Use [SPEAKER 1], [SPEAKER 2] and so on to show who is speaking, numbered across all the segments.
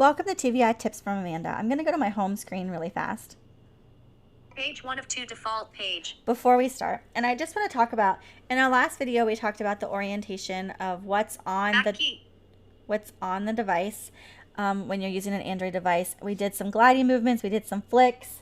[SPEAKER 1] Welcome to TVI Tips from Amanda. I'm going to go to my home screen really fast.
[SPEAKER 2] Page 1 of 2 default page.
[SPEAKER 1] Before we start, and I just want to talk about, in our last video we talked about the orientation of what's on the device when you're using an Android device. We did some gliding movements, we did some flicks,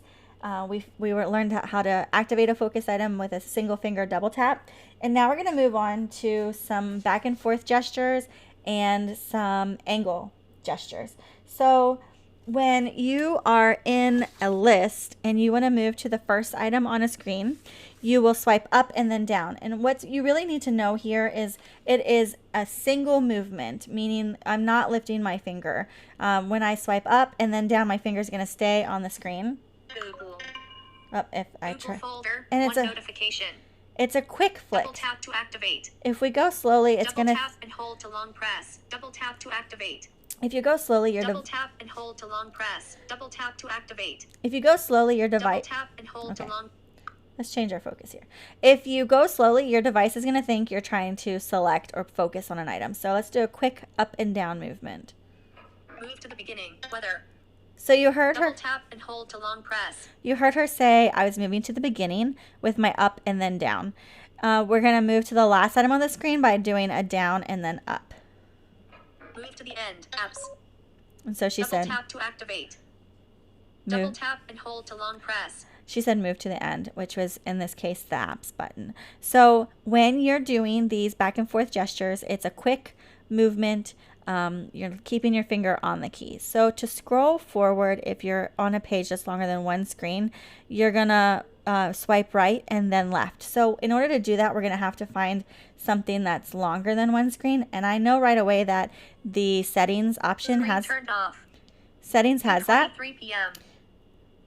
[SPEAKER 1] we learned how to activate a focus item with a single finger double tap, and now we're going to move on to some back and forth gestures and some angle gestures. So when you are in a list and you want to move to the first item on a screen, you will swipe up and then down. And what you really need to know here is it is a single movement, meaning I'm not lifting my finger. When I swipe up and then down, my finger is going to stay on the screen.
[SPEAKER 2] Google.
[SPEAKER 1] If I try,
[SPEAKER 2] folder,
[SPEAKER 1] and it's
[SPEAKER 2] notification.
[SPEAKER 1] It's a quick flick.
[SPEAKER 2] Double tap to activate.
[SPEAKER 1] If we go slowly, it's going to
[SPEAKER 2] double tap and hold to long press. Double tap to activate.
[SPEAKER 1] If you go slowly, your
[SPEAKER 2] double tap and hold to long press. Double tap to activate.
[SPEAKER 1] If you go slowly, your device.
[SPEAKER 2] Double tap and hold to long.
[SPEAKER 1] Let's change our focus here. If you go slowly, your device is going to think you're trying to select or focus on an item. So let's do a quick up and down movement.
[SPEAKER 2] Move to the beginning. Weather.
[SPEAKER 1] So you heard her.
[SPEAKER 2] Double tap and hold to long press.
[SPEAKER 1] You heard her say I was moving to the beginning with my up and then down. We're going to move to the last item on the screen by doing a down and then up.
[SPEAKER 2] Move to the end. Apps.
[SPEAKER 1] And so she said.
[SPEAKER 2] Double tap to activate.
[SPEAKER 1] Move.
[SPEAKER 2] Double tap and hold to long press.
[SPEAKER 1] She said move to the end, which was in this case the apps button. So when you're doing these back and forth gestures, it's a quick movement. You're keeping your finger on the keys. So to scroll forward, if you're on a page that's longer than one screen, you're gonna swipe right and then left. So in order to do that, we're gonna have to find something that's longer than one screen. And I know right away that the settings option has
[SPEAKER 2] turned off.
[SPEAKER 1] Settings has that.
[SPEAKER 2] 3 p.m.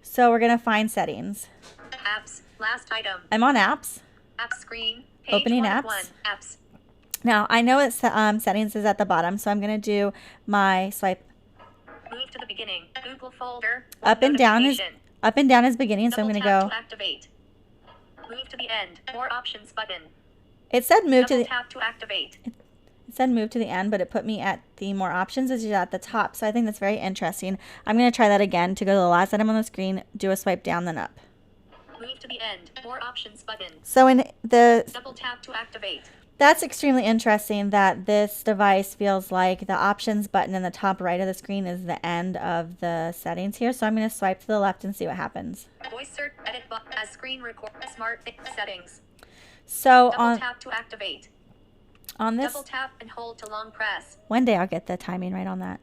[SPEAKER 1] So we're gonna find settings.
[SPEAKER 2] Apps. Last item.
[SPEAKER 1] I'm on apps.
[SPEAKER 2] App screen. Page
[SPEAKER 1] Opening
[SPEAKER 2] 1 of
[SPEAKER 1] apps.
[SPEAKER 2] 1. Apps.
[SPEAKER 1] Now, I know it's settings is at the bottom, so I'm going to do my swipe.
[SPEAKER 2] Move to the beginning. Google folder.
[SPEAKER 1] Up and down is beginning, so I'm going to go.
[SPEAKER 2] To activate. Move to the end. More options button.
[SPEAKER 1] It said move to the.
[SPEAKER 2] Tap to activate.
[SPEAKER 1] It said move to the end, but it put me at the more options, which is at the top. So I think that's very interesting. I'm going to try that again to go to the last item on the screen, do a swipe down, then up.
[SPEAKER 2] Move to the end. More options button.
[SPEAKER 1] So in the.
[SPEAKER 2] Double tap to activate.
[SPEAKER 1] That's extremely interesting that this device feels like the options button in the top right of the screen is the end of the settings here. So I'm going to swipe to the left and see what happens.
[SPEAKER 2] Voice search, edit button, as screen record, smart settings.
[SPEAKER 1] So
[SPEAKER 2] double tap to activate.
[SPEAKER 1] On this,
[SPEAKER 2] double tap and hold to long press.
[SPEAKER 1] One day I'll get the timing right on that.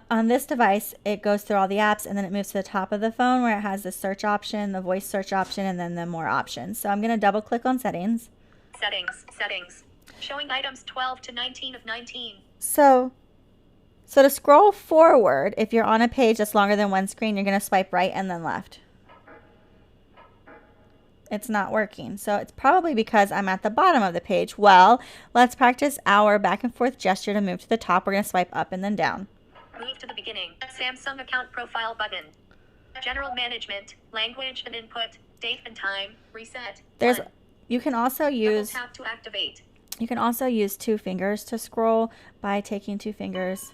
[SPEAKER 1] On this device, it goes through all the apps and then it moves to the top of the phone where it has the search option, the voice search option, and then the more options. So I'm going to double click on settings.
[SPEAKER 2] Settings. Showing items 12 to 19 of 19.
[SPEAKER 1] So to scroll forward, if you're on a page that's longer than one screen, you're going to swipe right and then left. It's not working. So it's probably because I'm at the bottom of the page. Well, let's practice our back and forth gesture to move to the top. We're going to swipe up and then down.
[SPEAKER 2] Move to the beginning. Samsung account profile button. General management, language and input, date and time, reset.
[SPEAKER 1] You can also use
[SPEAKER 2] double tap to activate.
[SPEAKER 1] You can also use two fingers to scroll by taking two fingers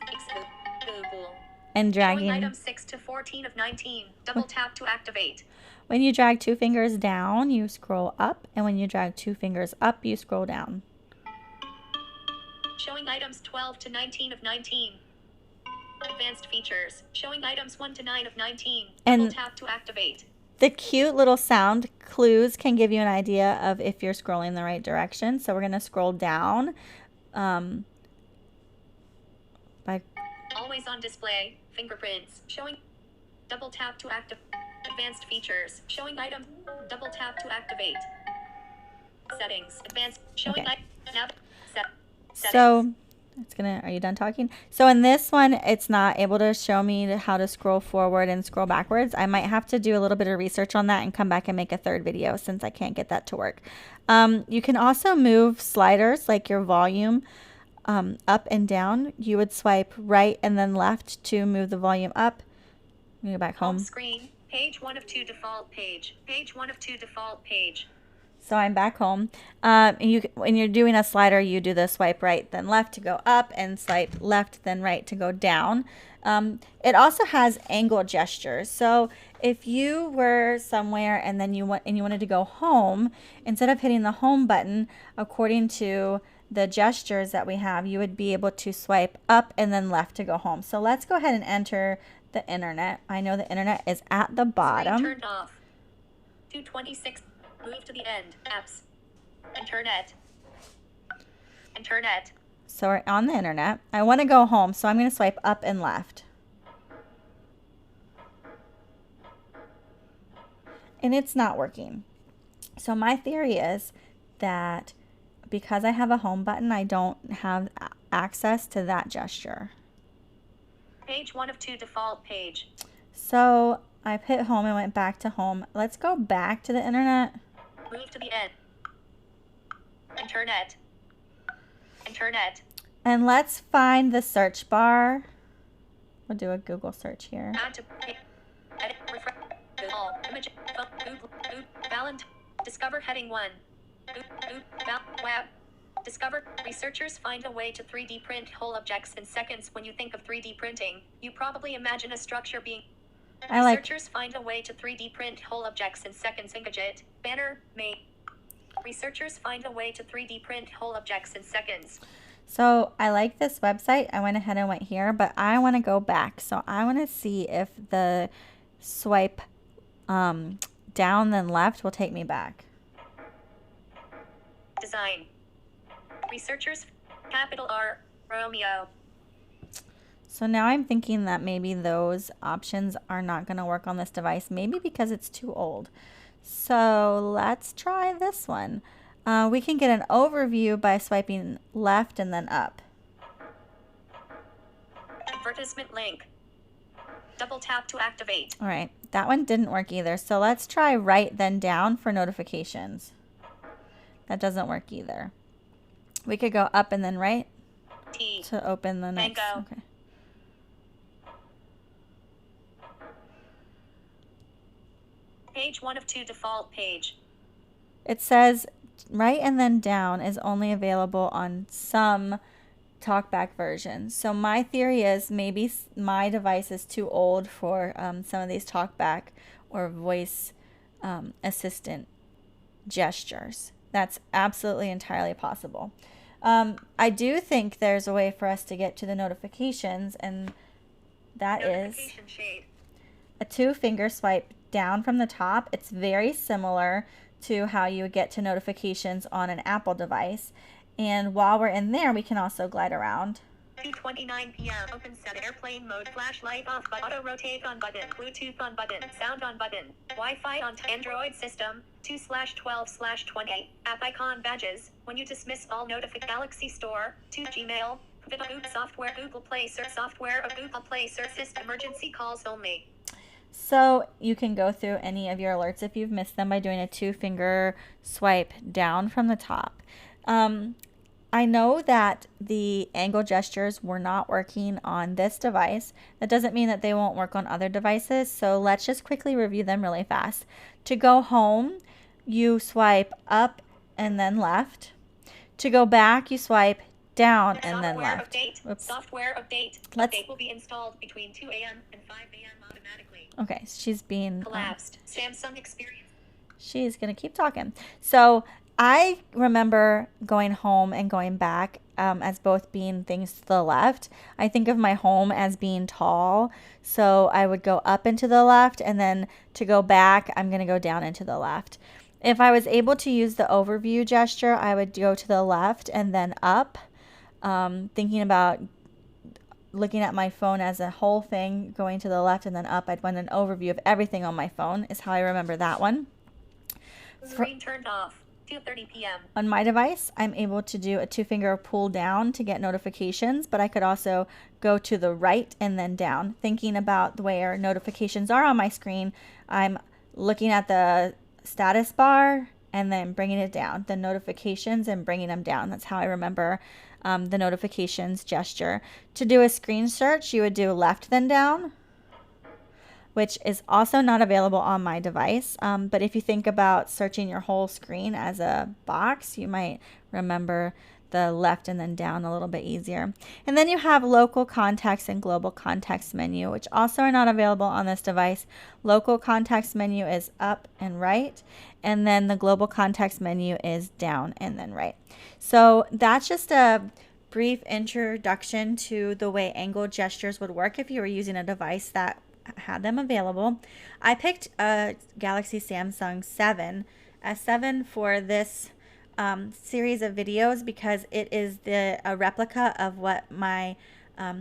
[SPEAKER 2] Google.
[SPEAKER 1] And dragging.
[SPEAKER 2] Showing items 6 to 14 of 19. Double tap to activate.
[SPEAKER 1] When you drag two fingers down, you scroll up, and when you drag two fingers up, you scroll down.
[SPEAKER 2] Showing items 12 to 19 of 19. Advanced features. Showing items 1 to 9 of 19. Double tap to activate.
[SPEAKER 1] The cute little sound clues can give you an idea of if you're scrolling the right direction. So we're going to scroll down. By
[SPEAKER 2] always on display. Fingerprints. Showing. Double tap to activate. Advanced features. Showing item. Double tap to activate. Settings. Advanced. Showing
[SPEAKER 1] okay.
[SPEAKER 2] Settings.
[SPEAKER 1] So are you done talking? So in this one, it's not able to show me how to scroll forward and scroll backwards. I might have to do a little bit of research on that and come back and make a third video since I can't get that to work. You can also move sliders like your volume up and down. You would swipe right and then left to move the volume up. Go back home.
[SPEAKER 2] Screen. Page 1 of 2 default page. Page 1 of 2 default page.
[SPEAKER 1] So I'm back home. When you're doing a slider, you do the swipe right, then left to go up, and swipe left, then right to go down. It also has angle gestures. So if you were somewhere and then you wanted to go home, instead of hitting the home button, according to the gestures that we have, you would be able to swipe up and then left to go home. So let's go ahead and enter the internet. I know the internet is at the bottom.
[SPEAKER 2] Screen turned off. 226. Move to the end. Apps. Internet. Internet.
[SPEAKER 1] So we're on the internet. I want to go home, so I'm going to swipe up and left. And it's not working. So my theory is that because I have a home button, I don't have access to that gesture.
[SPEAKER 2] Page 1 of 2 default page.
[SPEAKER 1] So I hit home and went back to home. Let's go back to the internet.
[SPEAKER 2] Move to the end. Internet. Internet.
[SPEAKER 1] And let's find the search bar. We'll do a Google search here.
[SPEAKER 2] Add to edit, refresh, Google, image, Google, Valentine, discover heading 1. Web. Discover. Researchers find a way to 3D print whole objects in seconds. When you think of 3D printing, you probably imagine a structure being. Researchers find a way to 3D print whole objects in seconds. Engadget. Banner. Made. Researchers find a way to 3D print whole objects in seconds.
[SPEAKER 1] So I like this website. I went ahead and went here, but I want to go back. So I want to see if the swipe down then left will take me back.
[SPEAKER 2] Design. Researchers, capital R, Romeo.
[SPEAKER 1] So now I'm thinking that maybe those options are not going to work on this device, maybe because it's too old. So let's try this one. We can get an overview by swiping left and then up.
[SPEAKER 2] Advertisement link. Double tap to activate.
[SPEAKER 1] All right, that one didn't work either. So let's try right then down for notifications. That doesn't work either. We could go up and then right to open the next.
[SPEAKER 2] Mango.
[SPEAKER 1] Okay.
[SPEAKER 2] Page 1 of 2 default page.
[SPEAKER 1] It says right and then down is only available on some TalkBack versions. So my theory is maybe my device is too old for some of these TalkBack or voice assistant gestures. That's absolutely entirely possible. I do think there's a way for us to get to the notifications, and that is
[SPEAKER 2] shade.
[SPEAKER 1] a 2-finger swipe down from the top. It's very similar to how you would get to notifications on an Apple device. And while we're in there, we can also glide around.
[SPEAKER 2] 2:29 p.m. Open set airplane mode, flashlight off, but auto rotate on button, Bluetooth on button, sound on button, Wi-Fi on Android system, 2/12/20, app icon badges. When you dismiss all Galaxy Store, 2 Gmail, software, Google Play, software of Google Play, system emergency calls only.
[SPEAKER 1] So you can go through any of your alerts if you've missed them by doing a 2-finger swipe down from the top. I know that the angle gestures were not working on this device. That doesn't mean that they won't work on other devices. So let's just quickly review them really fast. To go home, you swipe up and then left. To go back, you swipe down and then left.
[SPEAKER 2] Update. Software update. Update will be installed between 2 a.m. and 5 a.m. automatically.
[SPEAKER 1] Okay, she's being
[SPEAKER 2] collapsed. Samsung experience.
[SPEAKER 1] She's going to keep talking. So I remember going home and going back as both being things to the left. I think of my home as being tall. So I would go up and to the left, and then to go back, I'm going to go down and to the left. If I was able to use the overview gesture, I would go to the left and then up. Thinking about looking at my phone as a whole thing, going to the left and then up, I'd want an overview of everything on my phone is how I remember that one.
[SPEAKER 2] Screen turned off. 2:30 p.m.
[SPEAKER 1] On my device, I'm able to do a 2-finger pull down to get notifications, but I could also go to the right and then down. Thinking about where notifications are on my screen, I'm looking at the status bar and then bringing it down, the notifications and bringing them down. That's how I remember the notifications gesture. To do a screen search, you would do left then down, which is also not available on my device. But if you think about searching your whole screen as a box, you might remember the left and then down a little bit easier. And then you have local context and global context menu, which also are not available on this device. Local context menu is up and right, and then the global context menu is down and then right. So that's just a brief introduction to the way angle gestures would work if you were using a device that had them available. I picked a Galaxy Samsung 7 S7 for this series of videos because it is a replica of what my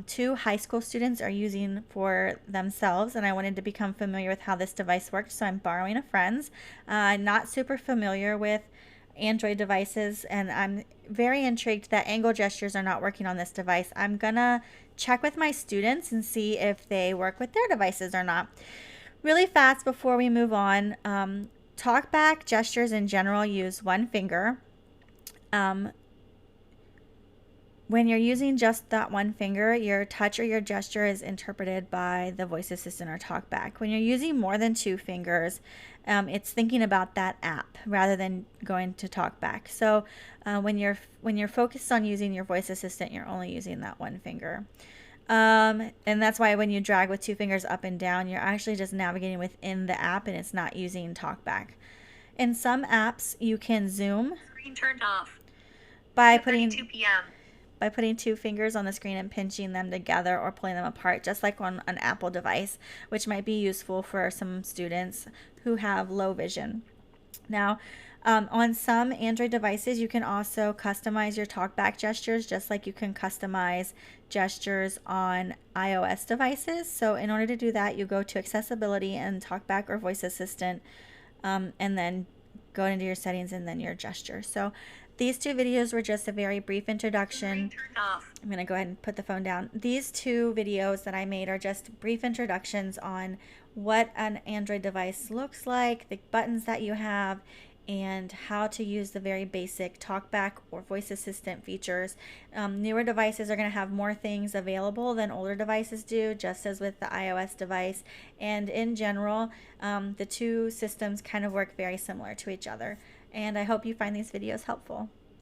[SPEAKER 1] 2 high school students are using for themselves, and I wanted to become familiar with how this device works, so I'm borrowing a friend's. Not super familiar with Android devices, and I'm very intrigued that angle gestures are not working on this device. I'm gonna check with my students and see if they work with their devices or not. Really fast before we move on, TalkBack gestures in general use one finger. When you're using just that one finger, your touch or your gesture is interpreted by the voice assistant or TalkBack. When you're using more than 2 fingers, it's thinking about that app rather than going to TalkBack. So when you're focused on using your voice assistant, you're only using that one finger. And that's why when you drag with 2 fingers up and down, you're actually just navigating within the app and it's not using TalkBack. In some apps, you can zoom.
[SPEAKER 2] Screen turned off.
[SPEAKER 1] By
[SPEAKER 2] 2 p.m.
[SPEAKER 1] by putting 2 fingers on the screen and pinching them together or pulling them apart, just like on an Apple device, which might be useful for some students who have low vision. Now, on some Android devices, you can also customize your TalkBack gestures just like you can customize gestures on iOS devices. So in order to do that, you go to Accessibility and TalkBack or Voice Assistant, and then go into your settings and then your gesture. So these 2 videos were just a very brief introduction. I'm going to go ahead and put the phone down. These 2 videos that I made are just brief introductions on what an Android device looks like, the buttons that you have, and how to use the very basic TalkBack or voice assistant features. Newer devices are going to have more things available than older devices do, just as with the iOS device. And in general, the 2 systems kind of work very similar to each other. And I hope you find these videos helpful.